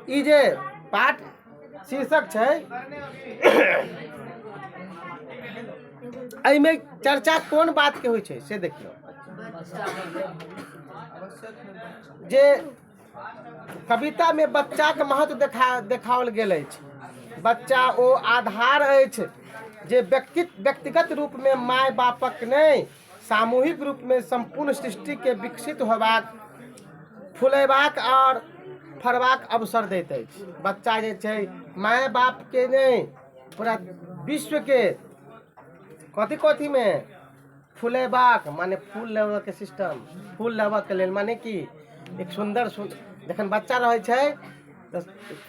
ई जे पाठ शीर्षक छै, एहिमे चर्चा कोन बात के होइ छै से देखियौ। जे कविता में बच्चा के महत्व देखाओल गेल अछि। बच्चा ओ आधार अछि जे व्यक्तिगत रूप में माय बापक नहीं, सामूहिक रूप में संपूर्ण सृष्टि के विकसित होबाक, फुलेबाक और फरबाक अवसर दैत अछि। बच्चा जे छै माय बाप के नहीं, पूरा विश्व के कथी कथी में फुलेबाक माने फूल लेबऽ के सिस्टम, फूल लेबऽ के लेल माने कि एक सुंदर जखन बच्चा रहे छै तो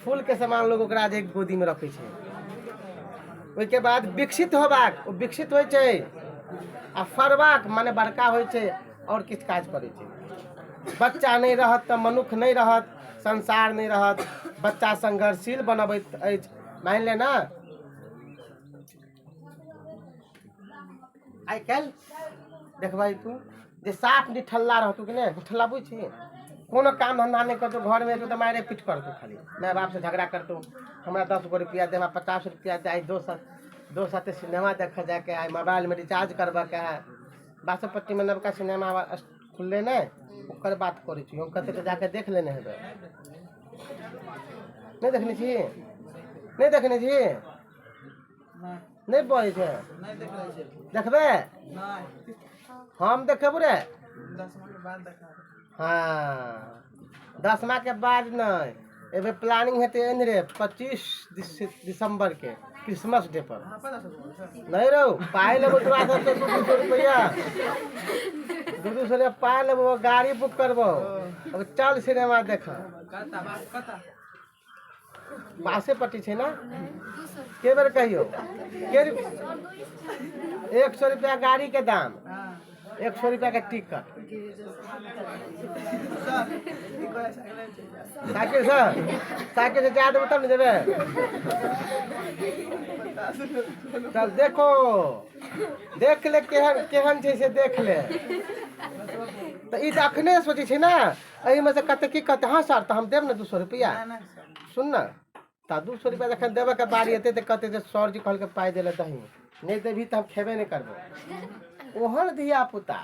फूल के समान लोग ओकरा जे गोदी में रखे छै। ओहि के बाद विकसित होबाक, ओ विकसित होइ छै, आ फरबाक माने बड़का होइ छै और किछु काज करै छै। बच्चा नहीं रहत तो मनुष्य नहीं रहत, संसार नहीं रहत। बच्चा संघर्षशील बनबैत अछि। मान ले ना आई कल देखबै तू जे साफ निठल्ला रहतू कि नहीं, निठल्ला बुझ छी, कोनो काम धंधा नहीं करतू, घर में तो मारे पीट करतू, खाली माय बाप से झगड़ा करतू। हमरा 10 गो रुपया दे, हमरा 50 रुपया दे, आई दोस्त साथे सिनेमा देखे जाके, आई मोबाइल में रिचार्ज करबा के है। बासोपट्टी में नवका सिनेमा खुलले नहीं, ओकर बात करै छी हम। कते जाके देख लेने हेबै, नहीं देखने छी, नहीं देखने छी, नहीं बोले छे, देखबे हम देखेबू रे। 10मा के बाद नहीं, एबे प्लानिंग हेते रे 25 दिसंबर के क्रिसमस डे पर। नहीं रो पाए लेबो तोरा सब 200 रुपया, 200 रुपया पाए लेबो, गाड़ी बुक करबो, अब चल सिनेमा देख। बासे पट्टी छे ना, के बेर कहियो 100 रुपया गाड़ी के दाम, 100 रुपया के टिकट। साइकिल से जा देबो तब न जेबे। चल देखो, देख ले केहन केहन छै से देख ले। तो ई त अखने सोचे छै ना, एही में से कते की कहते, हाँ सर तो हम देब ना 200 रुपया। सुन ना, ता 200 रुपया जखन देबे के बारी एते तो कहते जे सर जी कहल के पाई देले दही, नहीं देबी तो हम खेबे नहीं करबो। ओहन धिया पुता,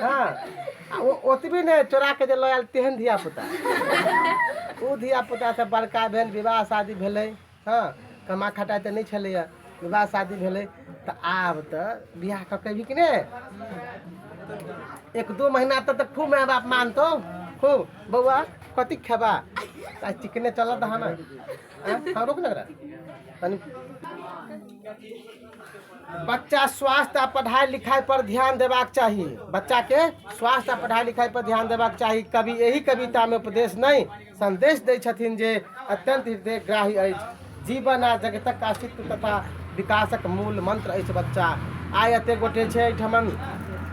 हाँ ओतबी नहीं चोरा के जे लयल तेहन धिया पुता। ओ धिया पुता से बड़का भेल, विवाह शादी भेलै, हाँ कमा खटाई तो नहीं छलैया, विवाह शादी भेलै, तो आब तो बियाह ककेबी कि नहीं, 1-2 महीना तक तो खूब माय बाप मानतो, खूब बउआ कथी खेबा, चिकने चलत है ना। हाँ रुक ना तनी। बच्चा स्वास्थ्य आ पढ़ाई लिखाई पर ध्यान देबाक चाहिए। बच्चा के स्वास्थ्य आ पढ़ाई लिखाई पर ध्यान देबाक चाहिए। कवि यही कविता में उपदेश नहीं संदेश दै छथिन जे अत्यंत हृदयग्राही अछि। जीवन आ जगतक अस्तित्व तथा विकासक मूल मंत्र अछि बच्चा। आइ एते गोटे छै एहिठमन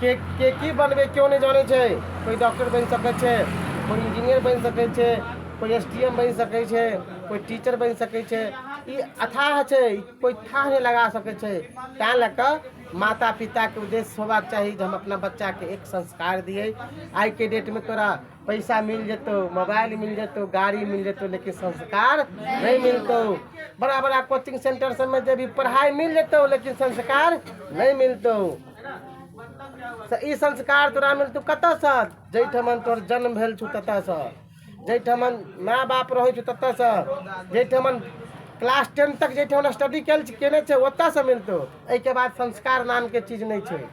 के की बनबे क्यों नहीं जाने छै। कोई डॉक्टर बन सके छै, कोई इंजीनियर बन सके छै, कोई SDM बन सके छै, कोई टीचर बन सके छै। ई अथाह छै, कोई था नहीं लगा सके छै। तैं लऽ माता पिता के उद्देश्य होबाक चाहिए जे हम अपना बच्चा के एक संस्कार दिए। आज के डेट में तोरा पैसा मिल जेतो, मोबाइल मिल जेतो, गाड़ी मिल जेतो, लेकिन संस्कार नहीं मिलतो। बड़ा बड़ा कोचिंग सेंटर सब में जब भी पढ़ाई मिल जेतो, लेकिन संस्कार नहीं मिलतो। ई संस्कार तोरा मिलतौ कतऽ सँ, जैठमन तोर जन्म भेल छु ततऽ सँ, जैठमन माँ बाप रहै छु ततऽ सँ, जैठमन क्लास 10 तक जैठमन स्टडी केने छै ओतऽ सँ मिलतौ। एहि के बाद संस्कार नाम के चीज नहीं छै।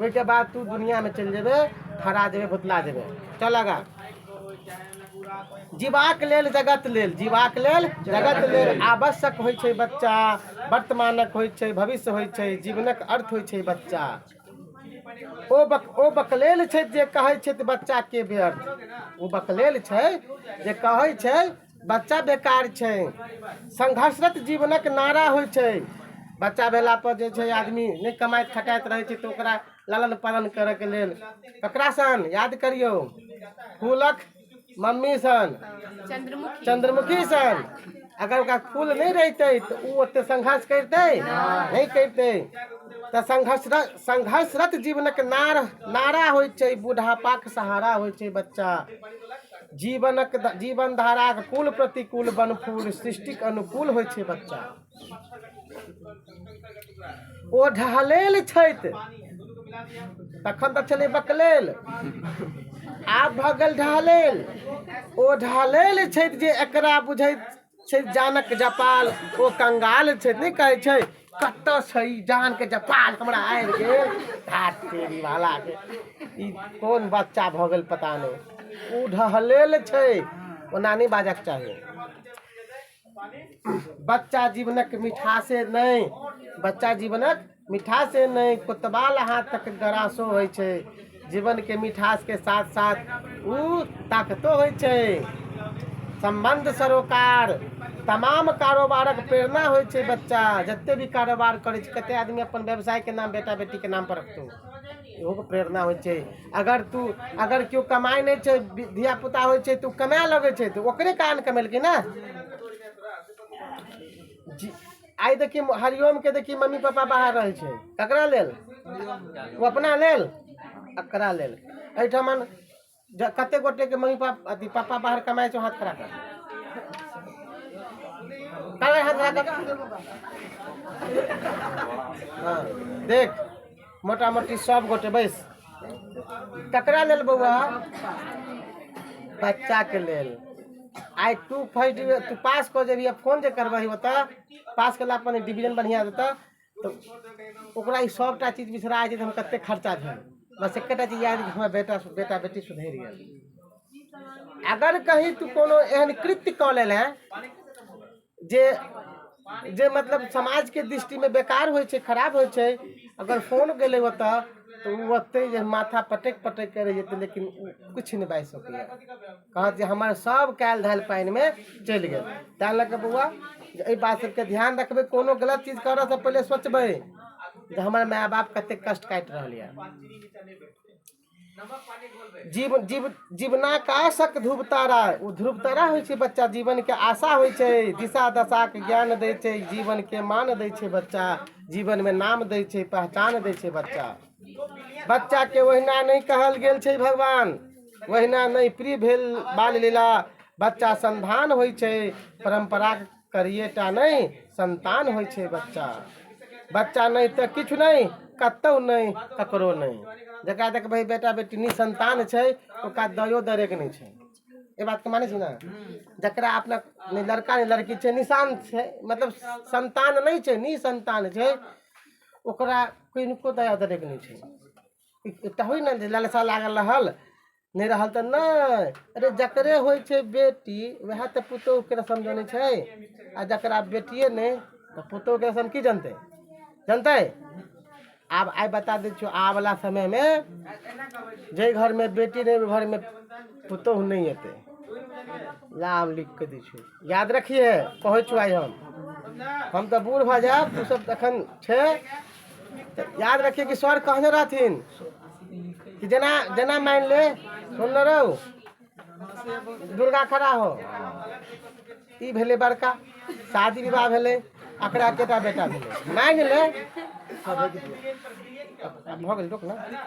ओहि के बाद तू दुनिया में चल जेबे, हरा जेबे, भुतला जेबे। चल आगा। जीवाक लेल जगत लेल, जीवाक लेल जगत लेल आवश्यक होइ छै बच्चा। वर्तमानक होइ छै, भविष्य होइ छै, जीवनक अर्थ होइ छै बच्चा। ओ बकलेल छै जे कहै छै बच्चा के व्यर्थ। ओ बकलेल छै जे कहै छै बच्चा बेकार छै। संघर्षरत जीवनक नारा होइ छै। बच्चा भेला पर जे छै आदमी नहीं कमाइत खटाइत रहे छै, तो ओकरा लालन पालन करे के लेल ककरा सन याद करियो, फूलक मम्मी सन, चंद्रमुखी सन, अगर ओकरा फूल नहीं रहते तो वो ओते संघर्ष करते नहीं करते। तो संघर्षरत जीवनक नारा होय छै, बुढ़ापाक सहारा होय छै बच्चा। जीवन धाराक कुल प्रतिकूल बनफूल सृष्टिक अनुकूल होय छै बच्चा। ओ ढहलेल छथि, तखन तऽ छलै बकलेल, आब भऽ गेल ढहलेल। ओ ढहलेल छथि जे एकरा बुझैत छै जानक जपाल, ओ कंगाल छथि नहि कहै छै कतऽ छै जान के जपाल हमरा आबि गेल घाट तेरी वाला के। ई कोन बच्चा भऽ गेल पता नहीं। ओ ढहलेल छै, ओना नहीं बाजक चाही। बच्चा जीवनक मिठासे नहीं, बच्चा जीवनक मिठासे नहीं, कोतवाल हाथक गरासो होय छै। जीवन के मिठास के साथ साथ ऊ ताकतो होय छै। संबंध सरोकार तमाम कारोबारक प्रेरणा होय छै बच्चा। जते भी कारोबार करे छै, कते आदमी अपन व्यवसाय के नाम बेटा बेटी के नाम पर रखतो, इहो के प्रेरणा होय छै। अगर केओ कमाई नहीं छै, धिया पुता होय छै तो कमाए लगे छै, तो ओकरे कारण कमेलकै ना। आई देखी हरिओम के देखी मम्मी पापा बाहर रहे छै, ककरा लेल? वो अपना लेल, एकरा लेल। एहिठमन कते गोटे के मम्मी पापा बाहर कमाए छै, हाथ खड़ा कर हाथ खड़ा कर। हाँ, देख मोटा मोटी सब गोटे बैस। ककरा लेल बउआ? बच्चा के लेल। आई तू फर्स्ट तू पास कर जेबी, फोन जे करबही बता पास कला अपन डिवीजन बढ़िया देता तो ओकरा ई सबटा चीज बिसरा छै। हम कते खर्चा भेल, बस एकटा चीज याद कि हमर बेटा बेटी सुधरि गेल। अगर कहीं तू कोनो एहन कृत्य कऽ लेल है जे मतलब समाज के दृष्टि में बेकार होय छै, खराब होय छै, अगर फोन गेले होता तो ओते जे माथा पटक करे जेते, लेकिन कुछ नहीं बाजि सकैया। कहत जे हमर सब कायल धायल पानि में चलि गेल। तैं लऽ कऽ बउआ एहि बात सबके ध्यान रखबै। कोनो गलत चीज करऽ से पहले सोचबै जे हमर माय बाप कते कष्ट काटि रहल यऽ। जीवनाकाशक ध्रुव तारा, ओ ध्रुव तारा होय छै बच्चा। जीवन के आशा होय छै, दिशा दशा के ज्ञान दै छै, जीवन के मान दै छै बच्चा, जीवन में नाम दै छै, पहचान दै छै बच्चा। बच्चा के ओहिना नहीं कहल गेल छै भगवान, ओहिना नहीं प्रिय भेल बाल लीला। बच्चा संधान होय छै, परंपरा करिएटा नहीं संतान होय छै बच्चा। बच्चा नहीं तो किछु नहीं, कतौ नहीं, ककरो नहीं। जकरा देखबै बेटा बेटी निसंतान छै, ओकरा दयो दरेक नहीं छै। ये बात के माने छै ना? जकरा अपना नहीं लड़का नहीं लड़की छै, निशान छै, मतलब संतान नहीं छै, निसंतान छै, ओकरा किनको दया दरेक नहीं छै। एकटा होई ना जे लालसा लागल रहल नहीं रहल तो नहीं। अरे जकरे होय छै बेटी वह तो पुतोह के रसम जाने छै, आ जकरा बेटिए नहीं तो पुतोह के रसम की जानते? आब आई बता दे छो, आ वाला समय में जे घर में बेटी नहीं, घर में पुतोह नहीं हेते। नाम लिख के दी छो, याद रखिए। पहुँचो आई हम तो बूढ़ भ जाब, तू सब तखन छे। याद रखिए कि सर कहने रहथिन कि जना मान ले सुन रहो दुर्गा खड़ा हो, ई भेले बड़का शादी विवाह भेले, एकरा केटा बेटा भेले, मान ले। भऽ गेल, रोक ना।